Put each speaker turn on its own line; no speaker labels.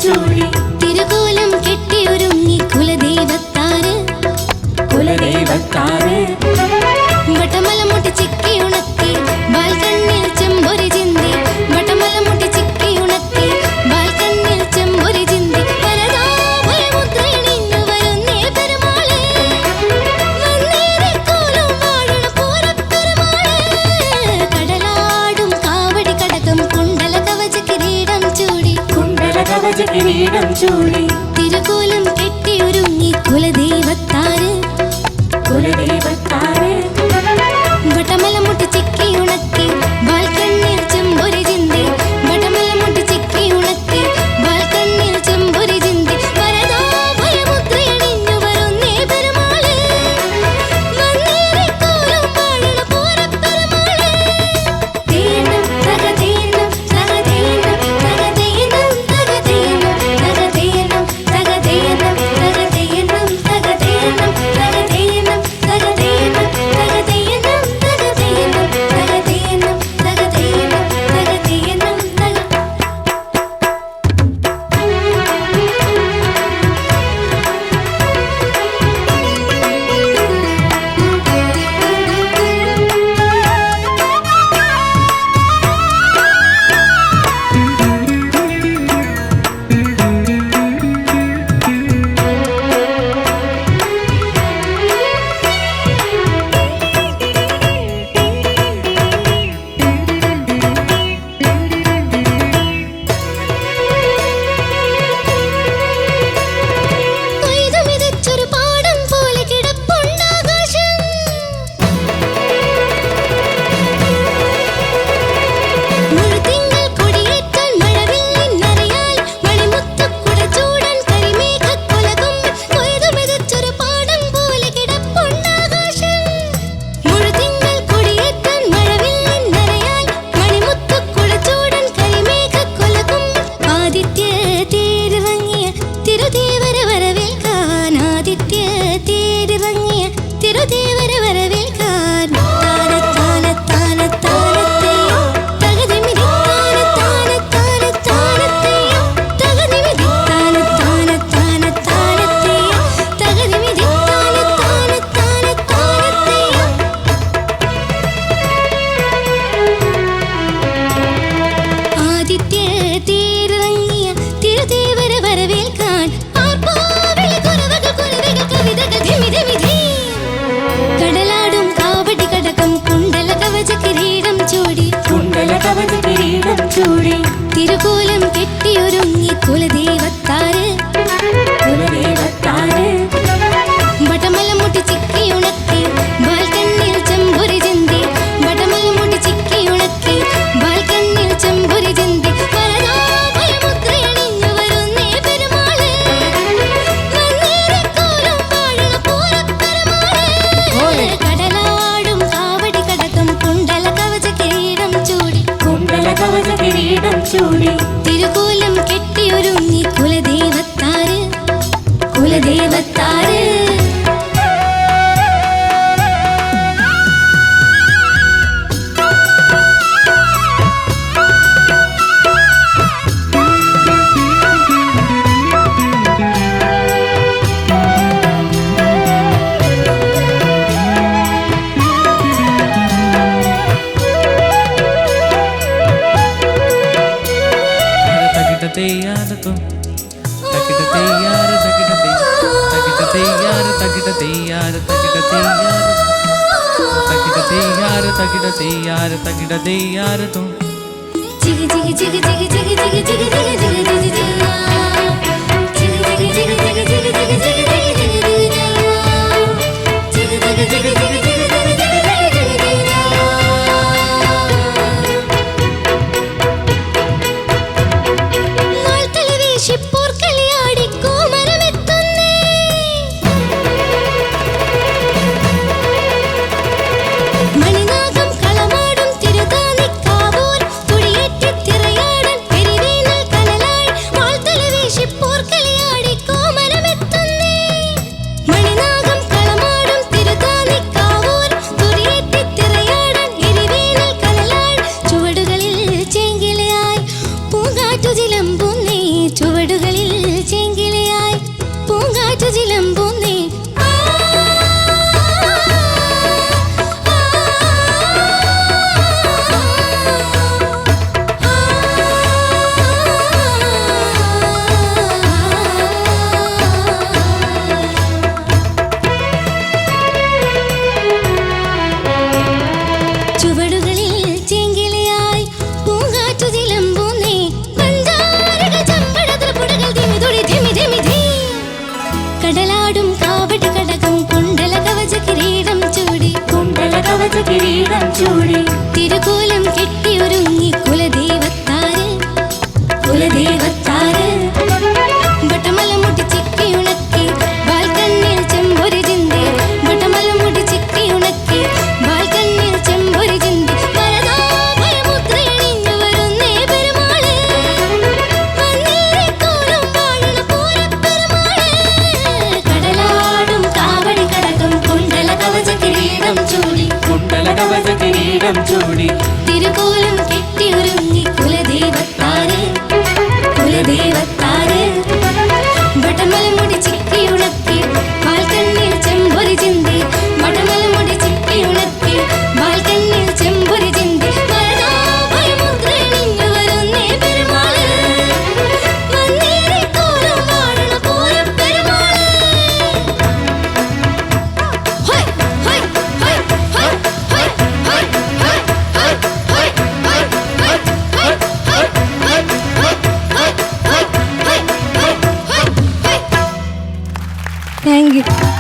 ചൂടി തിരുകോലം കെട്ടിയൊരുങ്ങി കുലദൈവത്താറ് വട്ടമല മുട്ടി ചിക്കി ഉണക്കി ബാൽക്കണ്ണിൽ ചെമ്പൊരി ചിന്തി വട്ടമല മുട്ടി ചിക്കി ഉണക്കി ബാൽക്കണ്ണിൽ ചെമ്പൊരി ചിന്തി വരദാഭയമുദ്രയണിഞ്ഞു വരുന്നേ പെരുമാള് വന്നേറിക്കോലം വാഴണ പൂരപ്പെരുമാള് കടലാടും കാവടി കടകം കുണ്ടല കവച കിരീടം ചൂടി തിരുകോലം കെട്ടിയൊരുങ്ങി കുലദൈവത്താറ് വട്ടമല മുട്ടി ചിക്കി ഉണക്കി ബാൽക്കണ്ണിൽ ചെമ്പൊരി ചിന്തി വട്ടമല മുട്ടി ചിക്കി ഉണക്കി ബാൽക്കണ്ണിൽ ചെമ്പൊരി ചിന്തി വരദാഭയമുദ്രയണിഞ്ഞു വരുന്നേ പെരുമാള് വന്നേറിക്കോലം വാഴണ പൂരപ്പെരുമാള് തേനം തകതേനം തകതേനം തകതേനം തകതേനം തകതേനം തകതേനം തകതേനം തകതേനം തകതേനം തകതേനം തിരുകോലം കെട്ടിയൊരുങ്ങി കുലദൈവത്താറ് വട്ടമല മുട്ടി ചിക്കി ഉണക്കി ബാൽക്കണ്ണിൽ ചെമ്പൊരി ചിന്തി വട്ടമല മുട്ടി ചിക്കി ഉണക്കി ബാൽക്കണ്ണിൽ ചെമ്പൊരി ചിന്തി വരദാഭയമുദ്രയണിഞ്ഞു വരുന്നേ പെരുമാള് വന്നേറിക്കോലം വാഴണ പൂരപ്പെരുമാള് കടലാടും കാവടി കടകം കുണ്ടല കവച കിരീടം ചൂടി തിരുകോലം കെട്ടിയൊരുങ്ങി കുലദൈവത്താറ് മണിനാഗം കളമാടും തിരുതാനിക്കാവൂർ
കവച കിരീടം ചൂടി
തിരുകോലം കെട്ടിയൊരുങ്ങി കുലദേവത്താര്
കുലദേവത്താര്
വട്ടമല മുടി ചിക്കിയുണക്കി വാൽക്കണ്ണിൽ ചെമ്പൊരു ചിന്തി വട്ടമല മുടി ചിക്കിയുണക്കി വാൽക്കണ്ണിൽ ചെമ്പൊരു ചിന്തി വരദാഭയമുദ്രയണിഞ്ഞു വരുന്നേ പെരുമാള് വന്നേറിക്കോലം വാഴണ പൂരപ്പെരുമാള് കടലാടും കാവടി കടകം കുണ്ടല കവച കിരീടം ചൂടി
കുണ്ടല കവച കിരീടം ചൂടി
തിരുകോലം കെട്ടിയൊരുങ്ങി കുലദേവത്താര് കുലദേവത്താര് വട്ടമല മുടി ചിക്കിയുണക്കി വാൽക്കണ്ണിൽ ചെമ്പൊരു ചിന്തി വട്ടമല മുടി ചിക്കിയുണക്കി വാൽക്കണ്ണിൽ ചെമ്പൊരു ചിന്തി വരദാഭയമുദ്രയണിഞ്ഞു വരുന്നേ പെരുമാള് വന്നേറിക്കോലം വാഴണ പൂരപ്പെരുമാള് ഹോയ് ഹോയ് ഹോയ് ഹോയ് ഹോയ് ഹോയ് ഹോയ് ഹോയ് ഹോയ് ഹോയ് ഹോയ് ഹോയ് ഹോയ് ഹോയ് ഹോയ് ഹോയ് ഹോയ് ഹോയ്. Thank you.